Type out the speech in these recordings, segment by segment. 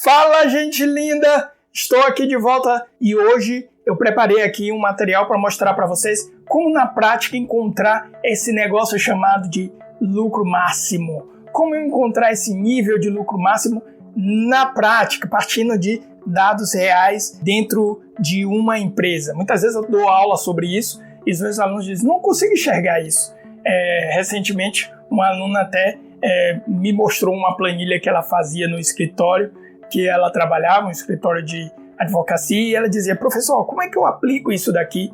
Fala, gente linda! Estou aqui de volta e hoje eu preparei aqui um material para mostrar para vocês como na prática encontrar esse negócio chamado de lucro máximo. Como encontrar esse nível de lucro máximo na prática, partindo de dados reais dentro de uma empresa. Muitas vezes eu dou aula sobre isso e os meus alunos dizem, não consigo enxergar isso. Recentemente, uma aluna até me mostrou uma planilha que ela fazia no escritório, que ela trabalhava, um escritório de advocacia, e ela dizia, professor, como é que eu aplico isso daqui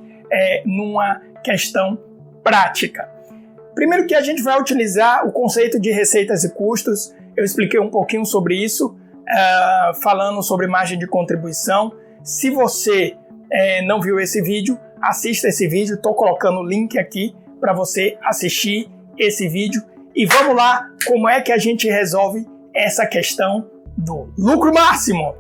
numa questão prática? Primeiro que a gente vai utilizar o conceito de receitas e custos. Eu expliquei um pouquinho sobre isso, falando sobre margem de contribuição. Se você não viu esse vídeo, assista esse vídeo, estou colocando o link aqui para você assistir esse vídeo. E vamos lá, como é que a gente resolve essa questão do lucro máximo.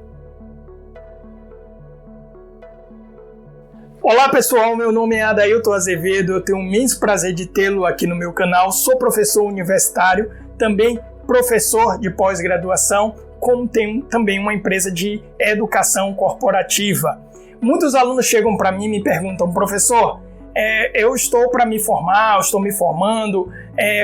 Olá pessoal, meu nome é Adailton Azevedo, eu tenho um imenso prazer de tê-lo aqui no meu canal. Sou professor universitário, também professor de pós-graduação, como tenho também uma empresa de educação corporativa. Muitos alunos chegam para mim e me perguntam, professor, eu estou para me formar, eu estou me formando,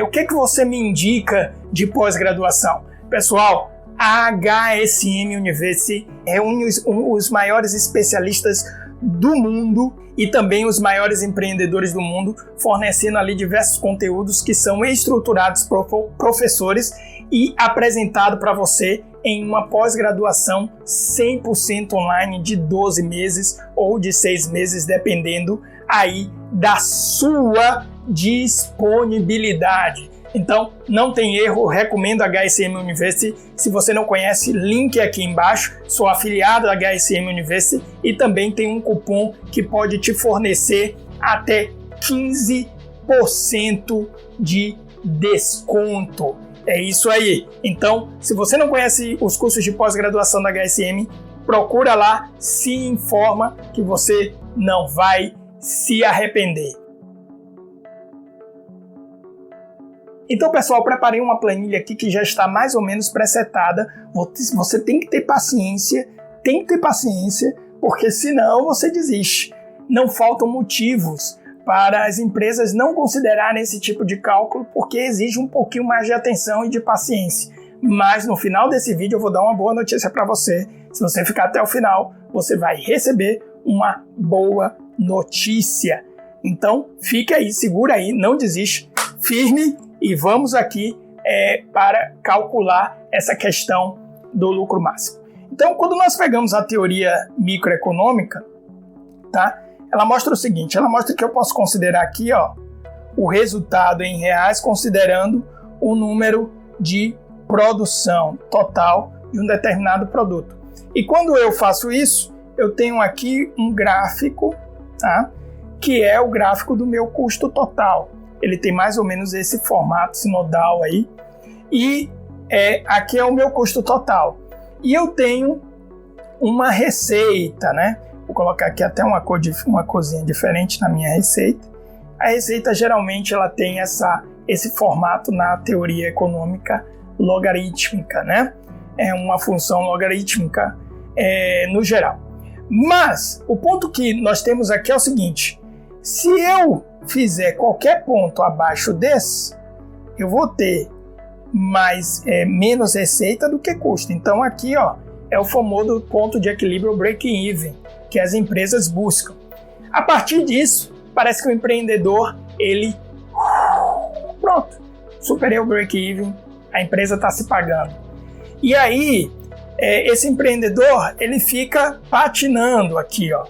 o que você me indica de pós-graduação? Pessoal, a HSM University reúne os maiores especialistas do mundo e também os maiores empreendedores do mundo, fornecendo ali diversos conteúdos que são estruturados por professores e apresentado para você em uma pós-graduação 100% online de 12 meses ou de 6 meses, dependendo aí da sua disponibilidade. Então, não tem erro, recomendo a HSM University. Se você não conhece, link aqui embaixo. Sou afiliado da HSM University e também tem um cupom que pode te fornecer até 15% de desconto. É isso aí. Então, se você não conhece os cursos de pós-graduação da HSM, procura lá, se informa que você não vai se arrepender. Então, pessoal, preparei uma planilha aqui que já está mais ou menos presetada. Você tem que ter paciência, porque senão você desiste. Não faltam motivos para as empresas não considerarem esse tipo de cálculo, porque exige um pouquinho mais de atenção e de paciência. Mas no final desse vídeo eu vou dar uma boa notícia para você. Se você ficar até o final, você vai receber uma boa notícia. Então, fica aí, segura aí, não desiste, firme. E vamos aqui para calcular essa questão do lucro máximo. Então, quando nós pegamos a teoria microeconômica, tá? Ela mostra o seguinte, ela mostra que eu posso considerar aqui, ó, o resultado em reais, considerando o número de produção total de um determinado produto. E quando eu faço isso, eu tenho aqui um gráfico, tá? Que é o gráfico do meu custo total. Ele tem mais ou menos esse formato sinodal aí. E aqui é o meu custo total. E eu tenho uma receita, né? Vou colocar aqui até uma corzinha diferente na minha receita. A receita geralmente ela tem esse formato na teoria econômica logarítmica, né? É uma função logarítmica no geral. Mas o ponto que nós temos aqui é o seguinte. Se eu fizer qualquer ponto abaixo desse, eu vou ter menos receita do que custo. Então aqui, ó, é o famoso ponto de equilíbrio break-even que as empresas buscam. A partir disso, parece que o empreendedor, pronto, superei o break-even, a empresa está se pagando. E aí, esse empreendedor, ele fica patinando aqui, ó,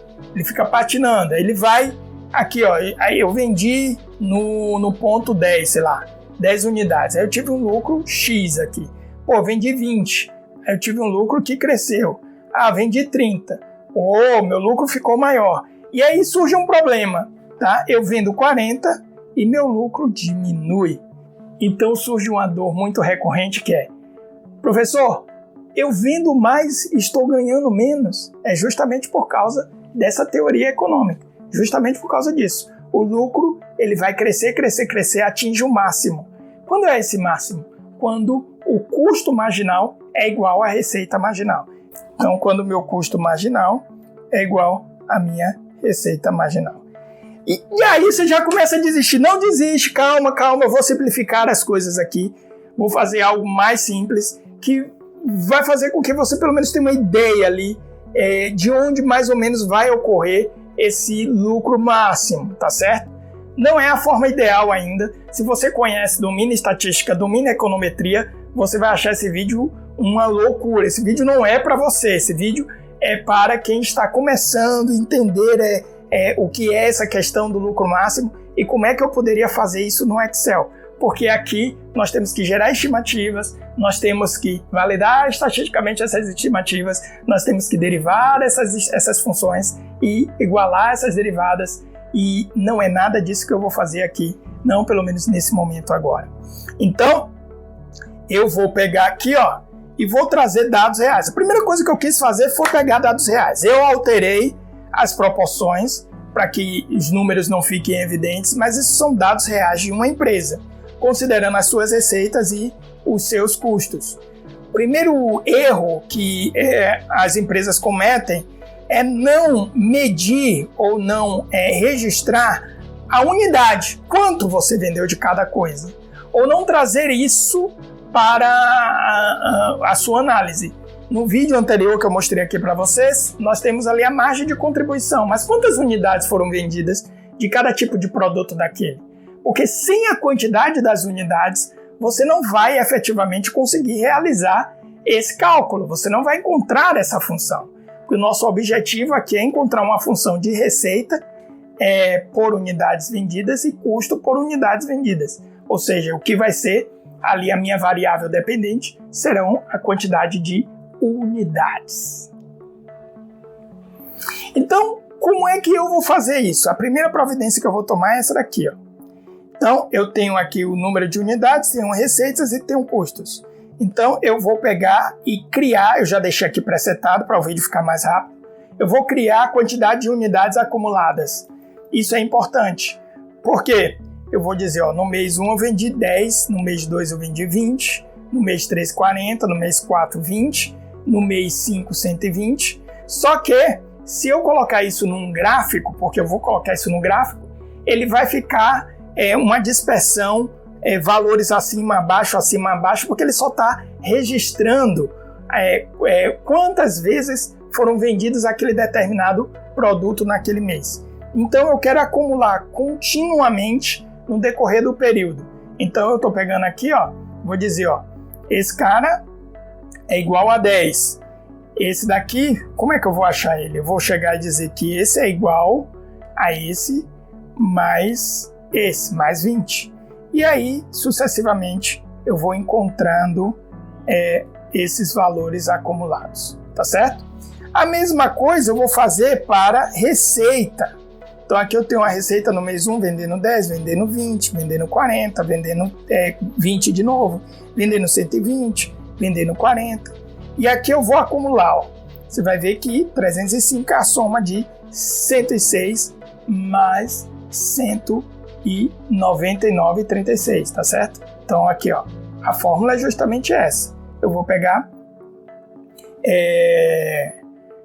ele vai aqui, ó, aí eu vendi no ponto 10, sei lá, 10 unidades. Aí eu tive um lucro X aqui. Pô, vendi 20. Aí eu tive um lucro que cresceu. Vendi 30. Pô, meu lucro ficou maior. E aí surge um problema, tá? Eu vendo 40 e meu lucro diminui. Então surge uma dor muito recorrente que é, professor, eu vendo mais e estou ganhando menos. É justamente por causa dessa teoria econômica. Justamente por causa disso. O lucro ele vai crescer, atinge o máximo. Quando é esse máximo? Quando o custo marginal é igual à receita marginal. Então, quando o meu custo marginal é igual à minha receita marginal. E aí você já começa a desistir. Não desiste, calma, eu vou simplificar as coisas aqui. Vou fazer algo mais simples que vai fazer com que você pelo menos tenha uma ideia ali de onde mais ou menos vai ocorrer esse lucro máximo, tá certo? Não é a forma ideal ainda. Se você conhece, domina estatística, domina econometria, você vai achar esse vídeo uma loucura. Esse vídeo não é para você, esse vídeo é para quem está começando a entender o que é essa questão do lucro máximo e como é que eu poderia fazer isso no Excel. Porque aqui nós temos que gerar estimativas, nós temos que validar estatisticamente essas estimativas, nós temos que derivar essas funções e igualar essas derivadas, e não é nada disso que eu vou fazer aqui, não pelo menos nesse momento agora. Então, eu vou pegar aqui, e vou trazer dados reais. A primeira coisa que eu quis fazer foi pegar dados reais. Eu alterei as proporções para que os números não fiquem evidentes, mas esses são dados reais de uma empresa, considerando as suas receitas e os seus custos. O primeiro erro que as empresas cometem é não medir ou não registrar a unidade, quanto você vendeu de cada coisa, ou não trazer isso para a sua análise. No vídeo anterior que eu mostrei aqui para vocês, nós temos ali a margem de contribuição, mas quantas unidades foram vendidas de cada tipo de produto daquele? Porque sem a quantidade das unidades, você não vai efetivamente conseguir realizar esse cálculo, você não vai encontrar essa função. O nosso objetivo aqui é encontrar uma função de receita por unidades vendidas e custo por unidades vendidas. Ou seja, o que vai ser ali a minha variável dependente serão a quantidade de unidades. Então, como é que eu vou fazer isso? A primeira providência que eu vou tomar é essa daqui. Então, eu tenho aqui o número de unidades, tenho receitas e tenho custos. Então, eu vou pegar e criar, eu já deixei aqui presetado para o vídeo ficar mais rápido, eu vou criar a quantidade de unidades acumuladas. Isso é importante, porque eu vou dizer, no mês 1 eu vendi 10, no mês 2 eu vendi 20, no mês 3 40, no mês 4 20, no mês 5 120. Só que, se eu colocar isso num gráfico, porque eu vou colocar isso no gráfico, ele vai ficar uma dispersão, valores acima, abaixo, porque ele só está registrando quantas vezes foram vendidos aquele determinado produto naquele mês. Então eu quero acumular continuamente no decorrer do período. Então eu estou pegando aqui, vou dizer, esse cara é igual a 10. Esse daqui, como é que eu vou achar ele? Eu vou chegar e dizer que esse é igual a esse mais esse, mais 20. E aí, sucessivamente, eu vou encontrando esses valores acumulados, tá certo? A mesma coisa eu vou fazer para receita. Então aqui eu tenho a receita no mês 1 vendendo 10, vendendo 20, vendendo 40, vendendo 20 de novo, vendendo 120, vendendo 40. E aqui eu vou acumular. Você vai ver que 305 é a soma de 106 mais 199,36, tá certo? Então aqui, a fórmula é justamente essa. Eu vou pegar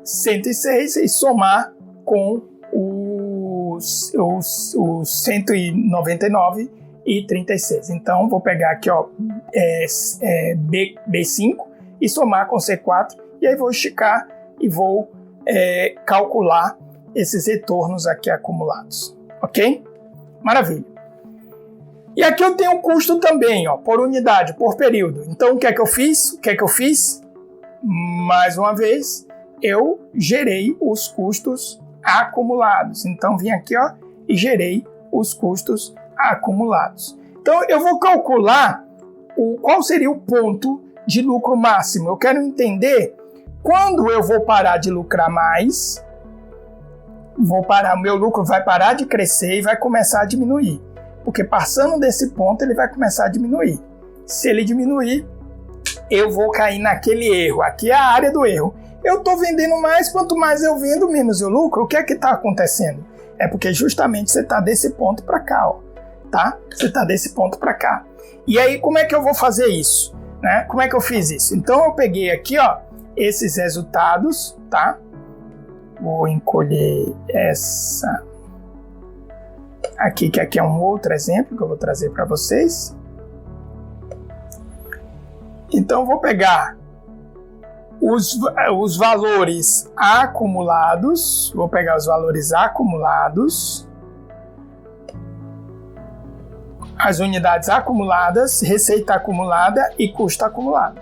106 e somar com os 199,36. Então vou pegar aqui, B5 e somar com C4, e aí vou esticar e vou calcular esses retornos aqui acumulados. Ok? Maravilha. E aqui eu tenho o custo também, por unidade, por período. Então, o que é que eu fiz? Mais uma vez, eu gerei os custos acumulados. Então, vim aqui, e gerei os custos acumulados. Então, eu vou calcular qual seria o ponto de lucro máximo. Eu quero entender quando eu vou parar de lucrar mais, meu lucro vai parar de crescer e vai começar a diminuir. Porque passando desse ponto, ele vai começar a diminuir. Se ele diminuir, eu vou cair naquele erro. Aqui é a área do erro. Eu estou vendendo mais, quanto mais eu vendo, menos eu lucro. O que é que está acontecendo? É porque justamente você está desse ponto para cá, tá? Você está desse ponto para cá. E aí, como é que eu vou fazer isso? Como é que eu fiz isso? Então, eu peguei aqui, esses resultados, tá? Vou encolher essa aqui, que aqui é um outro exemplo que eu vou trazer para vocês. Então, vou pegar os valores acumulados, as unidades acumuladas, receita acumulada e custo acumulado.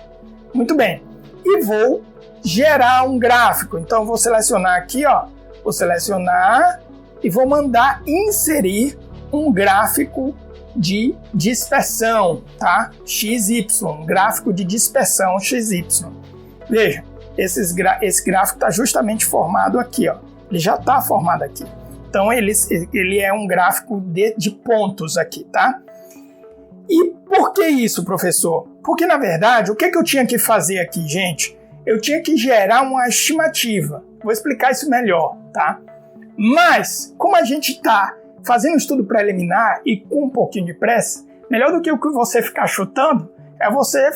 Muito bem. E vou gerar um gráfico. Então, vou selecionar aqui, ó, vou selecionar e vou mandar inserir um gráfico de dispersão, tá? XY, gráfico de dispersão XY. Veja, esse gráfico está justamente formado aqui, ó. Ele já está formado aqui. Então, ele é um gráfico de pontos aqui, tá? E por que isso, professor? Porque, na verdade, o que eu tinha que fazer aqui, gente? Eu tinha que gerar uma estimativa. Vou explicar isso melhor, tá? Mas, como a gente está fazendo um estudo preliminar e com um pouquinho de pressa, melhor do que o que você ficar chutando é você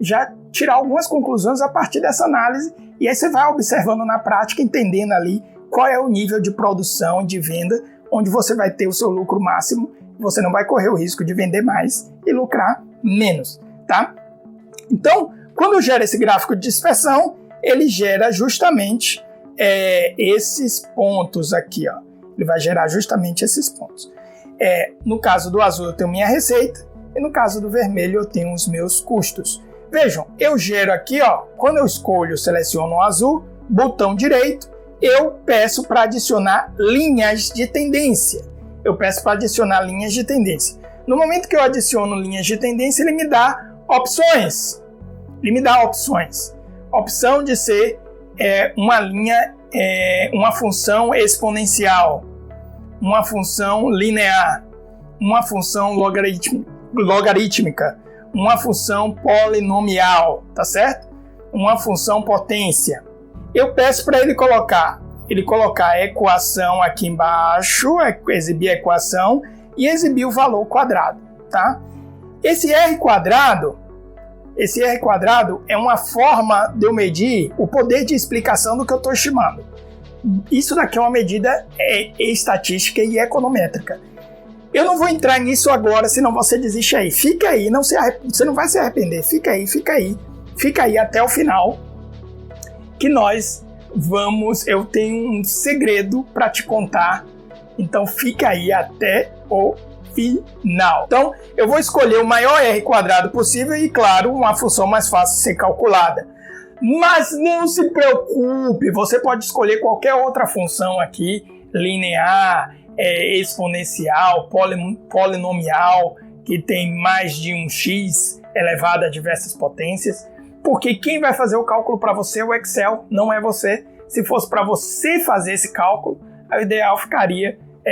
já tirar algumas conclusões a partir dessa análise, e aí você vai observando na prática, entendendo ali qual é o nível de produção e de venda, onde você vai ter o seu lucro máximo, você não vai correr o risco de vender mais e lucrar menos, tá? Então, quando gera esse gráfico de dispersão, ele gera justamente esses pontos aqui, ó. Ele vai gerar justamente esses pontos. No caso do azul, eu tenho minha receita, e no caso do vermelho, eu tenho os meus custos. Vejam, eu gero aqui, ó, quando eu seleciono o azul, botão direito, eu peço para adicionar linhas de tendência. No momento que eu adiciono linhas de tendência, ele me dá opções. Opção de ser uma linha, uma função exponencial, uma função linear, uma função logarítmica, uma função polinomial, tá certo? Uma função potência. Eu peço para ele colocar a equação aqui embaixo, exibir a equação e exibir o valor quadrado, tá? Esse R quadrado é uma forma de eu medir o poder de explicação do que eu estou estimando. Isso daqui é uma medida estatística e econométrica. Eu não vou entrar nisso agora, senão você desiste aí. Fica aí, você não vai se arrepender. Fica aí até o final, que eu tenho um segredo para te contar. Então fica aí até o final. Então eu vou escolher o maior R quadrado possível e, claro, uma função mais fácil de ser calculada. Mas não se preocupe, você pode escolher qualquer outra função aqui, linear, exponencial, polinomial, que tem mais de um x elevado a diversas potências, porque quem vai fazer o cálculo para você é o Excel, não é você. Se fosse para você fazer esse cálculo, o ideal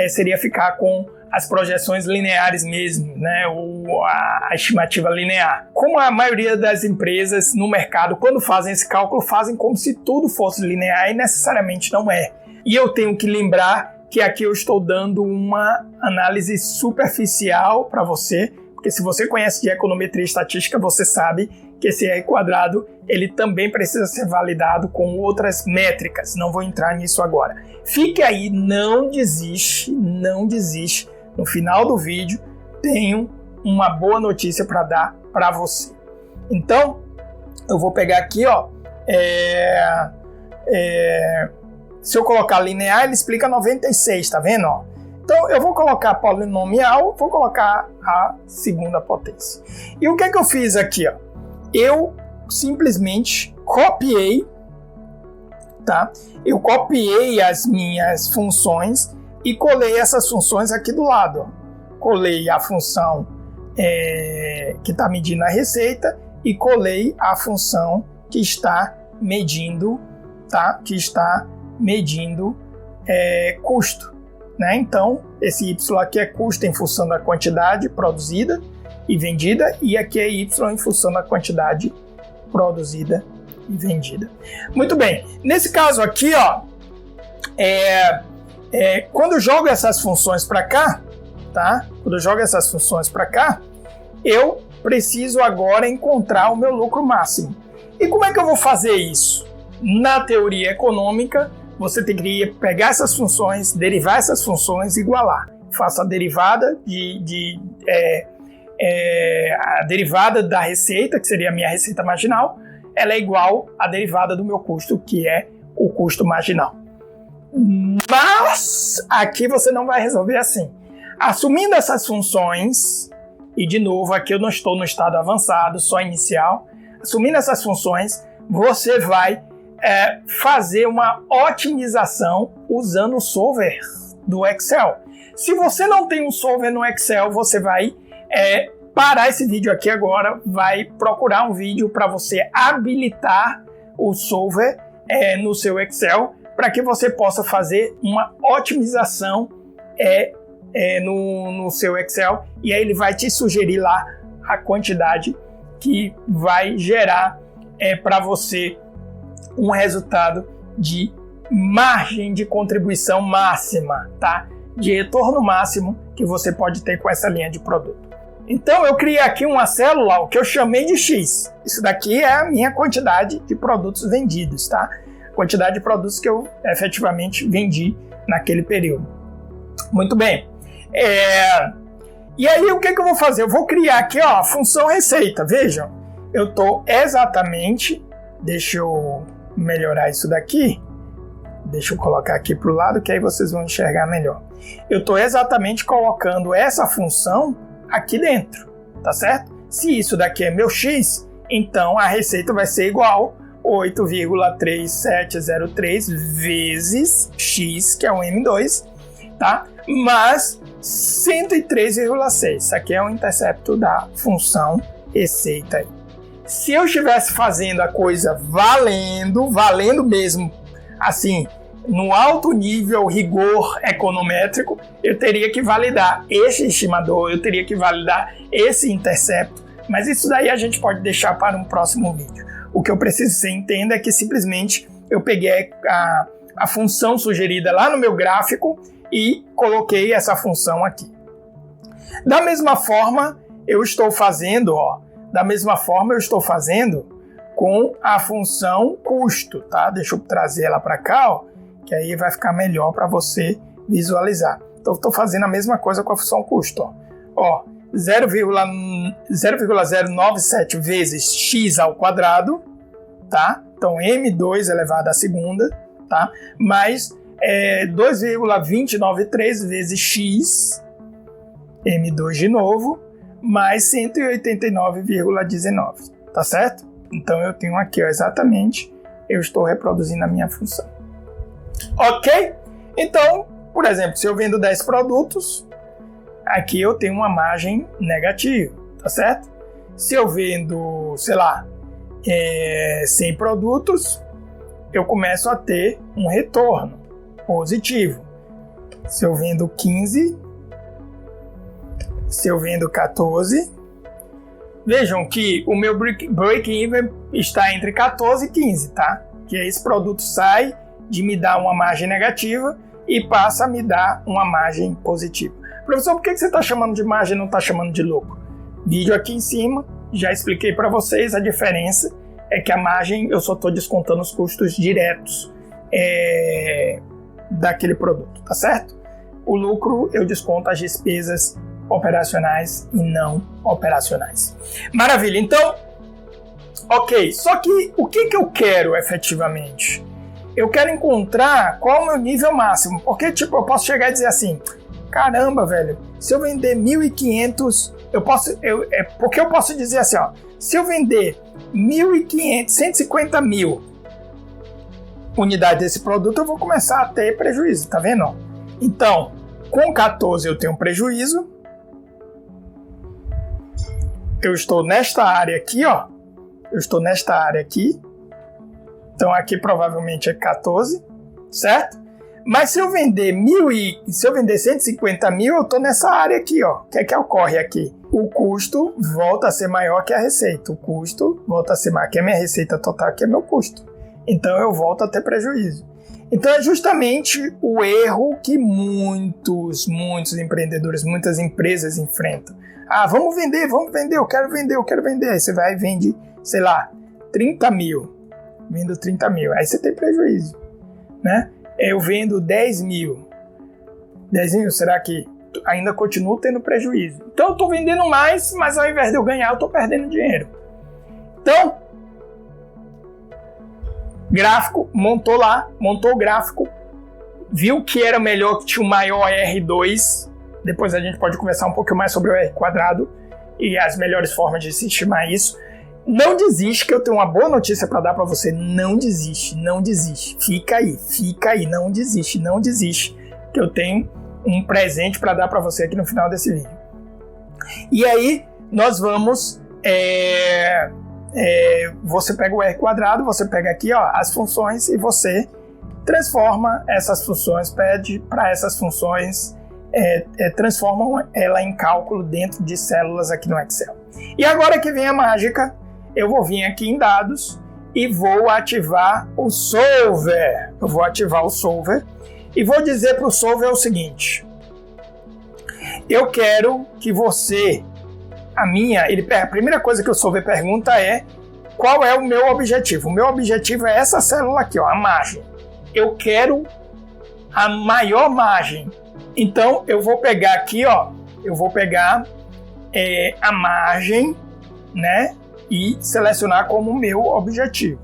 seria ficar com as projeções lineares mesmo, né? Ou a estimativa linear. Como a maioria das empresas no mercado, quando fazem esse cálculo, fazem como se tudo fosse linear e necessariamente não é. E eu tenho que lembrar que aqui eu estou dando uma análise superficial para você, porque se você conhece de econometria e estatística, você sabe que esse R quadrado ele também precisa ser validado com outras métricas. Não vou entrar nisso agora. Fique aí, não desiste. No final do vídeo, tenho uma boa notícia para dar para você. Então, eu vou pegar aqui, ó, se eu colocar linear, ele explica 96, tá vendo? Ó? Então, eu vou colocar polinomial, vou colocar a segunda potência. E o que é que eu fiz aqui? Ó? Eu simplesmente copiei, tá? Eu copiei as minhas funções e colei essas funções aqui do lado. Ó. Colei a função que está medindo a receita e colei a função que está medindo, tá? Que está medindo custo, né? Então, esse Y aqui é custo em função da quantidade produzida e vendida, e aqui é Y em função da quantidade produzida e vendida. Muito bem, nesse caso aqui, ó, quando eu jogo essas funções para cá, tá? Quando eu jogo essas funções para cá, eu preciso agora encontrar o meu lucro máximo. E como é que eu vou fazer isso? Na teoria econômica, você teria que pegar essas funções, derivar essas funções e igualar. Faço a derivada a derivada da receita, que seria a minha receita marginal, ela é igual à derivada do meu custo, que é o custo marginal. Mas aqui você não vai resolver assim. Assumindo essas funções, e de novo aqui eu não estou no estado avançado, só inicial, assumindo essas funções, você vai fazer uma otimização usando o solver do Excel. Se você não tem um solver no Excel, você vai parar esse vídeo aqui agora, vai procurar um vídeo para você habilitar o solver no seu Excel, para que você possa fazer uma otimização no seu Excel, e aí ele vai te sugerir lá a quantidade que vai gerar para você um resultado de margem de contribuição máxima, tá? De retorno máximo que você pode ter com essa linha de produto. Então eu criei aqui uma célula, o que eu chamei de X. Isso daqui é a minha quantidade de produtos vendidos, tá? Quantidade de produtos que eu efetivamente vendi naquele período. Muito bem. E aí o que eu vou fazer? Eu vou criar aqui a função receita. Vejam, eu estou exatamente... Deixa eu melhorar isso daqui. Deixa eu colocar aqui para o lado, que aí vocês vão enxergar melhor. Eu estou exatamente colocando essa função aqui dentro, tá certo? Se isso daqui é meu X, então a receita vai ser igual a 8,3703 vezes X, que é um M2, tá? Mais 103,6. Isso aqui é o intercepto da função receita aí. Se eu estivesse fazendo a coisa valendo mesmo, assim, no alto nível rigor econométrico, eu teria que validar esse estimador, eu teria que validar esse intercepto, mas isso daí a gente pode deixar para um próximo vídeo. O que eu preciso que você entenda é que simplesmente eu peguei a função sugerida lá no meu gráfico e coloquei essa função aqui. Da mesma forma, eu estou fazendo com a função custo, tá? Deixa eu trazer ela para cá, ó, que aí vai ficar melhor para você visualizar. Então, estou fazendo a mesma coisa com a função custo, ó. 0,097 vezes x ao quadrado, tá? Então, m2 elevado à segunda, tá? Mais 2,293 vezes x, m2 de novo, mais 189,19, tá certo? Então eu tenho aqui, ó, exatamente, eu estou reproduzindo a minha função. Ok? Então, por exemplo, se eu vendo 10 produtos, aqui eu tenho uma margem negativa, tá certo? Se eu vendo, sei lá, 100 produtos, eu começo a ter um retorno positivo. Se eu vendo 15, se eu vendo 14, vejam que o meu break-even está entre 14 e 15, tá? Que esse produto sai de me dar uma margem negativa e passa a me dar uma margem positiva. Professor, por que você está chamando de margem e não está chamando de lucro? Vídeo aqui em cima, já expliquei para vocês a diferença. É que a margem eu só estou descontando os custos diretos daquele produto, tá certo? O lucro eu desconto as despesas operacionais e não operacionais. Maravilha, então, ok, só que o que eu quero efetivamente? Eu quero encontrar qual é o meu nível máximo, porque tipo, eu posso chegar e dizer assim, caramba, velho, se eu vender 1.500, porque eu posso dizer assim, ó, se eu vender 1.500, 150 mil unidades desse produto, eu vou começar a ter prejuízo, tá vendo? Então, com 14 eu tenho um prejuízo, eu estou nesta área aqui, ó, então aqui provavelmente é 14, certo? Mas se eu vender 150 mil, eu estou nessa área aqui, ó. O que é que ocorre aqui? O custo volta a ser maior que a receita. O custo volta a ser maior que a minha receita total, que é meu custo. Então eu volto a ter prejuízo. Então é justamente o erro que muitos empreendedores, muitas empresas enfrentam. Ah, vamos vender, eu quero vender. Aí você vai e vende, sei lá, 30 mil. Vendo 30 mil. Aí você tem prejuízo, né? Eu vendo 10 mil. 10 mil, será que ainda continuo tendo prejuízo? Então eu estou vendendo mais, mas ao invés de eu ganhar, eu estou perdendo dinheiro. Então, gráfico, montou o gráfico, viu que era melhor, que tinha o maior R2. Depois a gente pode conversar um pouquinho mais sobre o R quadrado e as melhores formas de se estimar isso. Não desiste, que eu tenho uma boa notícia para dar para você. Não desiste. Fica aí, não desiste, que eu tenho um presente para dar para você aqui no final desse vídeo. E aí, nós vamos... você pega o R quadrado, você pega aqui as funções e você transforma essas funções, pede para essas funções, transformam ela em cálculo dentro de células aqui no Excel. E agora que vem a mágica, eu vou vir aqui em dados e vou ativar o solver. Eu vou ativar o solver e vou dizer para o solver o seguinte: eu quero que você... A primeira coisa que o solver pergunta é: qual é o meu objetivo? O meu objetivo é essa célula aqui, a margem. Eu quero a maior margem. Então, eu vou pegar aqui, eu vou pegar a margem, né? E selecionar como meu objetivo.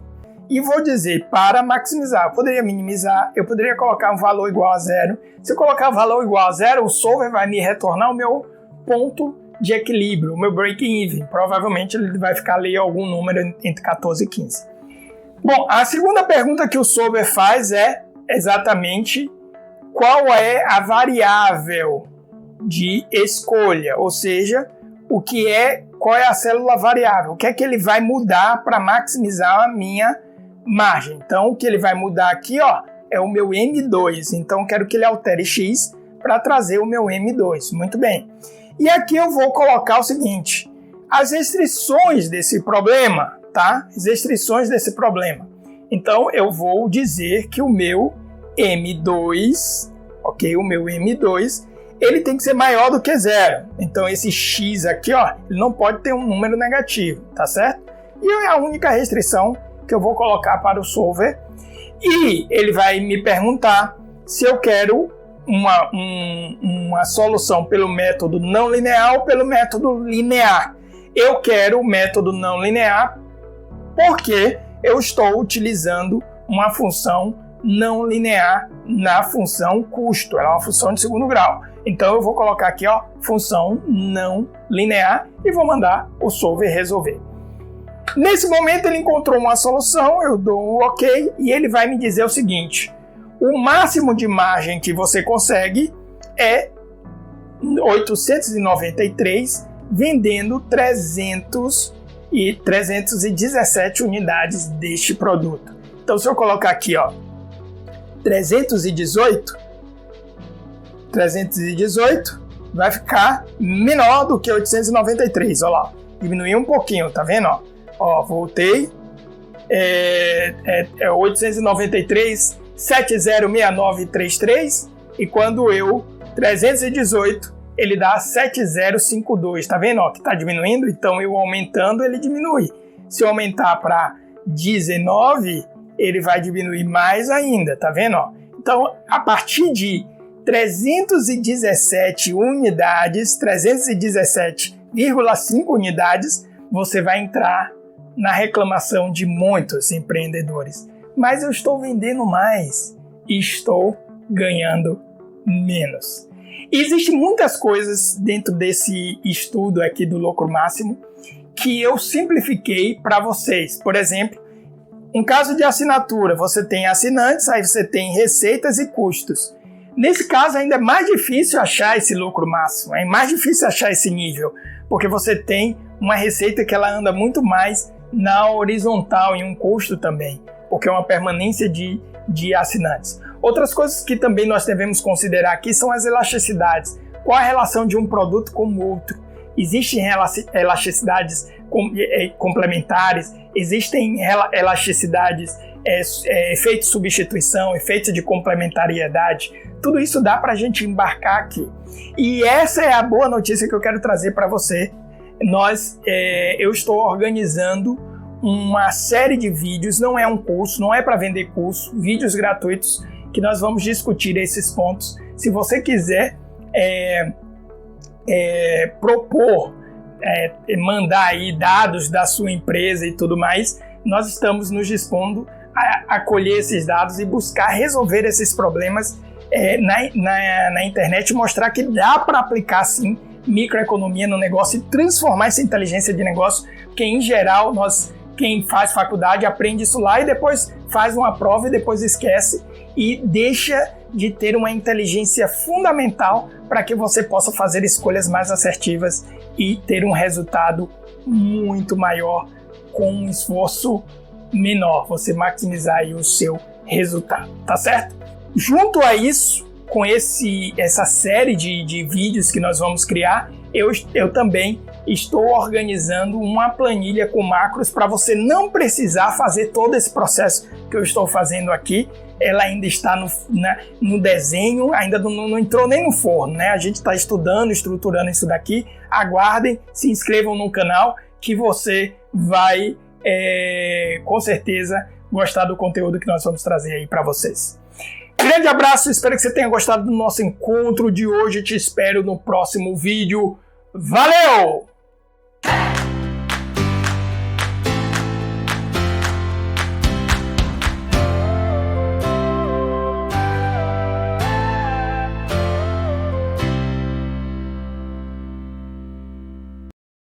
E vou dizer, para maximizar, eu poderia minimizar, eu poderia colocar um valor igual a zero. Se eu colocar um valor igual a zero, o solver vai me retornar o meu ponto de equilíbrio, o meu break-even. Provavelmente ele vai ficar ali algum número entre 14 e 15. Bom, a segunda pergunta que o solver faz é exatamente qual é a variável de escolha, ou seja, qual é a célula variável, o que é que ele vai mudar para maximizar a minha margem. Então, o que ele vai mudar aqui é o meu M2, então eu quero que ele altere X para trazer o meu M2, muito bem. E aqui eu vou colocar o seguinte: as restrições desse problema, tá? As restrições desse problema. Então, eu vou dizer que o meu M2, ok? O meu M2, ele tem que ser maior do que zero. Então, esse X aqui, ele não pode ter um número negativo, tá certo? E é a única restrição que eu vou colocar para o solver. E ele vai me perguntar se eu quero uma solução pelo método não linear ou pelo método linear. Eu quero o método não linear porque eu estou utilizando uma função não linear na função custo. Ela é uma função de segundo grau. Então eu vou colocar aqui, função não linear e vou mandar o solver resolver. Nesse momento ele encontrou uma solução, eu dou um OK e ele vai me dizer o seguinte: o máximo de margem que você consegue é 893, vendendo 317 unidades deste produto. Então, se eu colocar aqui, 318, vai ficar menor do que 893, olha lá. Diminuiu um pouquinho, tá vendo? Voltei. 893, 706933, e quando 318, ele dá 7052, tá vendo? Que tá diminuindo, então eu aumentando, ele diminui. Se eu aumentar para 19, ele vai diminuir mais ainda, tá vendo? Então, a partir de 317 unidades, 317,5 unidades, você vai entrar na reclamação de muitos empreendedores. Mas eu estou vendendo mais e estou ganhando menos. Existem muitas coisas dentro desse estudo aqui do lucro máximo que eu simplifiquei para vocês. Por exemplo, um caso de assinatura, você tem assinantes, aí você tem receitas e custos. Nesse caso ainda é mais difícil achar esse lucro máximo, é mais difícil achar esse nível, porque você tem uma receita que ela anda muito mais na horizontal e um custo também, porque é uma permanência de assinantes. Outras coisas que também nós devemos considerar aqui são as elasticidades. Qual a relação de um produto com o outro? Existem elasticidades complementares, existem elasticidades, efeitos de substituição, efeitos de complementariedade. Tudo isso dá para a gente embarcar aqui. E essa é a boa notícia que eu quero trazer para você. Eu estou organizando uma série de vídeos, não é um curso, não é para vender curso, vídeos gratuitos que nós vamos discutir esses pontos. Se você quiser propor, mandar aí dados da sua empresa e tudo mais, nós estamos nos dispondo a colher esses dados e buscar resolver esses problemas na internet e mostrar que dá para aplicar sim microeconomia no negócio e transformar essa inteligência de negócio, porque em geral quem faz faculdade aprende isso lá e depois faz uma prova e depois esquece e deixa de ter uma inteligência fundamental para que você possa fazer escolhas mais assertivas e ter um resultado muito maior com um esforço menor, você maximizar aí o seu resultado, tá certo? Junto a isso, com essa série de vídeos que nós vamos criar, eu também estou organizando uma planilha com macros para você não precisar fazer todo esse processo que eu estou fazendo aqui. Ela ainda está no desenho, ainda não entrou nem no forno, né? A gente está estudando, estruturando isso daqui. Aguardem, se inscrevam no canal que você vai, com certeza, gostar do conteúdo que nós vamos trazer aí para vocês. Grande abraço, espero que você tenha gostado do nosso encontro de hoje. Te espero no próximo vídeo. Valeu!